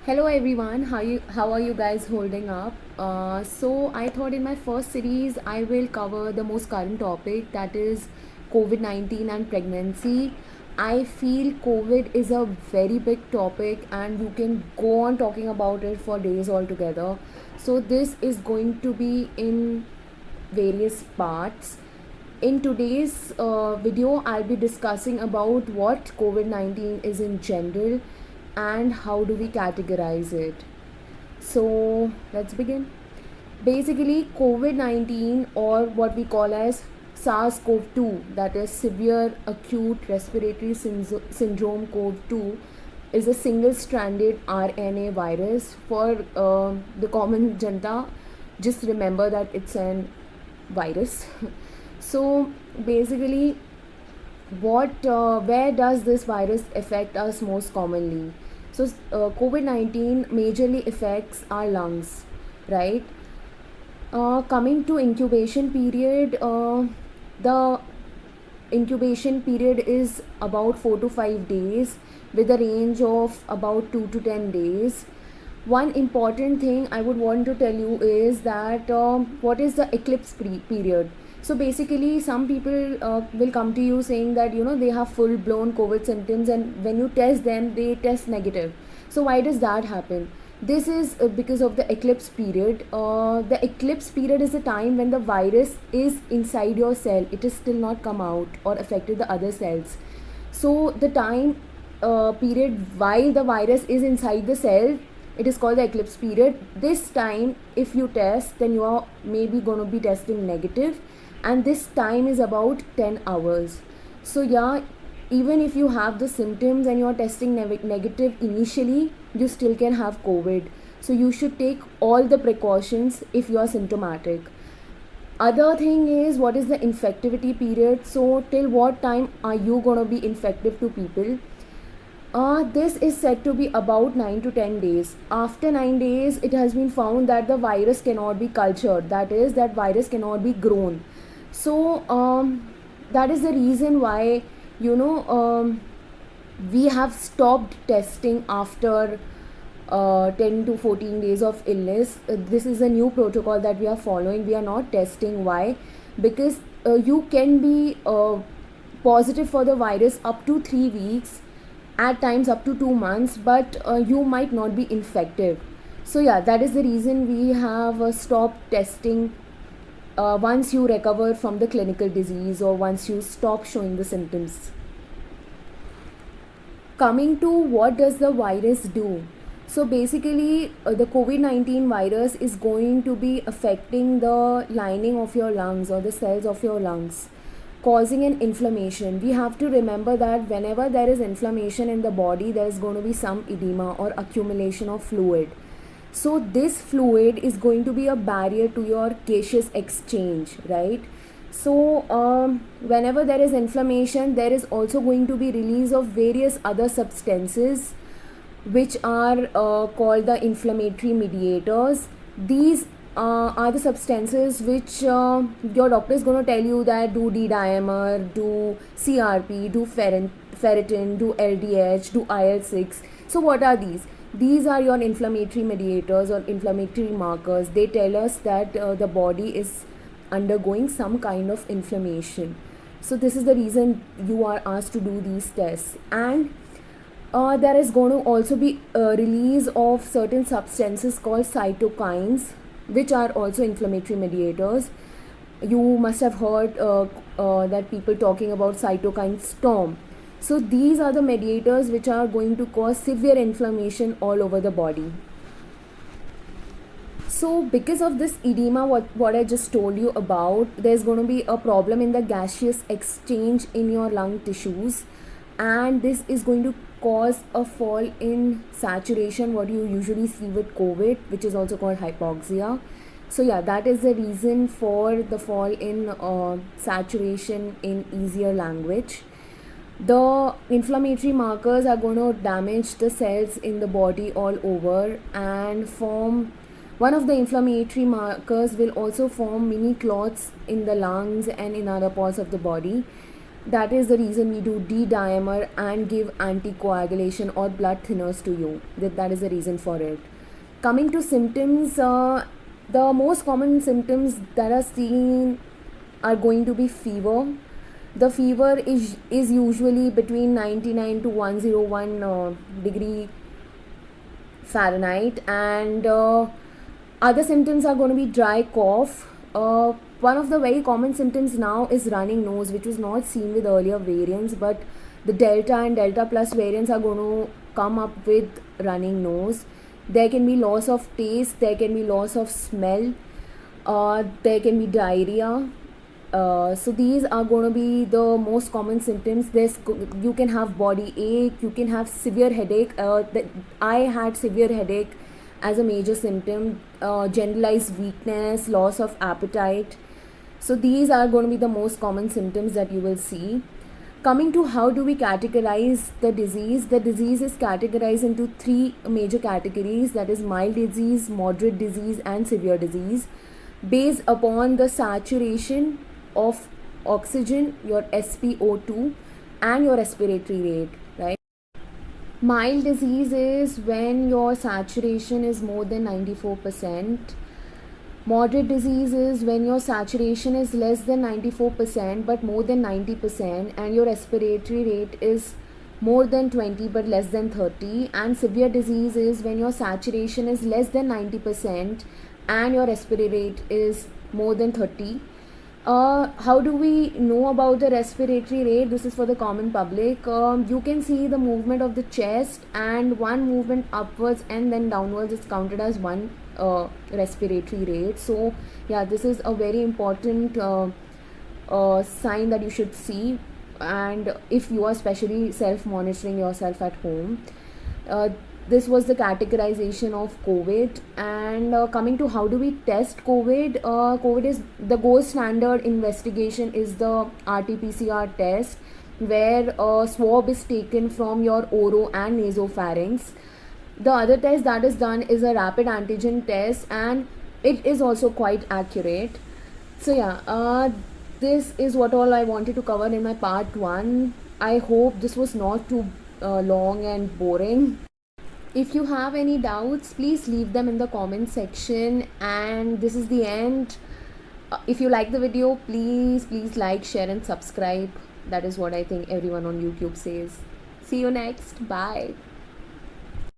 Hello everyone, how are you guys holding up? So I thought in my first series I will cover the most current topic, that is COVID-19 and pregnancy. I feel COVID is a very big topic and you can go on talking about it for days altogether. So this is going to be in various parts. In today's video, I'll be discussing about what COVID 19 is in general and how do we categorize it. So, let's begin. Basically, COVID 19, or what we call as SARS-CoV-2, that is Severe Acute Respiratory Syndrome CoV-2, is a single-stranded RNA virus. For the common janta, just remember that it's an virus. So basically, what where does this virus affect us most commonly? So COVID-19 majorly affects our lungs, right? Coming to incubation period, the incubation period is about 4 to 5 days with a range of about 2 to 10 days. One important thing I would want to tell you is that what is the eclipse period. So basically some people will come to you saying that they have full blown COVID symptoms, and when you test them they test negative. So why does that happen? This is because of the eclipse period. The eclipse period is the time when the virus is inside your cell, it is still not come out or affected the other cells. So the time period while the virus is inside the cell, it is called the eclipse period. This time if you test, then you are maybe going to be testing negative, and this time is about 10 hours. So yeah, even if you have the symptoms and you are testing negative initially, you still can have COVID. So you should take all the precautions if you are symptomatic. Other thing is, what is the infectivity period? So till what time are you going to be infective to people? This is said to be about 9 to 10 days. After 9 days, it has been found that the virus cannot be cultured, that is, that virus cannot be grown. So that is the reason why we have stopped testing after 10 to 14 days of illness. This is a new protocol that we are following. We are not testing. Why? Because you can be positive for the virus up to 3 weeks, at times up to 2 months, but you might not be infective. So yeah, that is the reason we have stopped testing once you recover from the clinical disease or once you stop showing the symptoms. Coming to what does the virus do? So basically the COVID-19 virus is going to be affecting the lining of your lungs or the cells of your lungs, causing an inflammation. We have to remember that whenever there is inflammation in the body, there is going to be some edema or accumulation of fluid. So this fluid is going to be a barrier to your gaseous exchange, right? So whenever there is inflammation, there is also going to be release of various other substances which are called the inflammatory mediators. These are the substances which your doctor is going to tell you that do D-dimer, do CRP, do ferritin, do LDH, do IL-6. So what are these? These are your inflammatory mediators or inflammatory markers. They tell us that the body is undergoing some kind of inflammation. So this is the reason you are asked to do these tests. And there is going to also be a release of certain substances called cytokines, which are also inflammatory mediators. You must have heard that people talking about cytokine storm. So these are the mediators which are going to cause severe inflammation all over the body. So because of this edema, what I just told you about, there's going to be a problem in the gaseous exchange in your lung tissues, and this is going to cause a fall in saturation, what you usually see with COVID, which is also called hypoxia. So yeah, that is the reason for the fall in saturation, in easier language. The inflammatory markers are going to damage the cells in the body all over and form. One of the inflammatory markers will also form mini clots in the lungs and in other parts of the body. That is the reason we do D-dimer and give anticoagulation or blood thinners to you. That is the reason for it. Coming to symptoms, the most common symptoms that are seen are going to be fever. The fever is usually between 99 to 101 degree Fahrenheit, and other symptoms are going to be dry cough. One of the very common symptoms now is running nose, which was not seen with earlier variants, but the Delta and Delta Plus variants are going to come up with running nose. There can be loss of taste, there can be loss of smell, there can be diarrhea. So these are going to be the most common symptoms. You can have body ache, you can have severe headache. I had severe headache as a major symptom, generalized weakness, loss of appetite. So these are going to be the most common symptoms that you will see. Coming to how do we categorize the disease is categorized into three major categories, that is mild disease, moderate disease and severe disease, based upon the saturation of oxygen, your SpO2 and your respiratory rate, right? Mild disease is when your saturation is more than 94%. Moderate disease is when your saturation is less than 94% but more than 90%, and your respiratory rate is more than 20 but less than 30. And severe disease is when your saturation is less than 90% and your respiratory rate is more than 30. How do we know about the respiratory rate? This is for the common public. You can see the movement of the chest, and one movement upwards and then downwards is counted as one respiratory rate. So yeah, this is a very important sign that you should see, and if you are especially self-monitoring yourself at home. This was the categorization of COVID. And coming to how do we test COVID, COVID is the gold standard investigation is the RT-PCR test, where a swab is taken from your oro and nasopharynx. The other test that is done is a rapid antigen test, and it is also quite accurate. So yeah, this is what all I wanted to cover in my part 1. I hope this was not too long and boring. If you have any doubts, please leave them in the comment section. And this is the end. If you like the video, please like, share and subscribe. That is what I think everyone on YouTube says. See you next. Bye.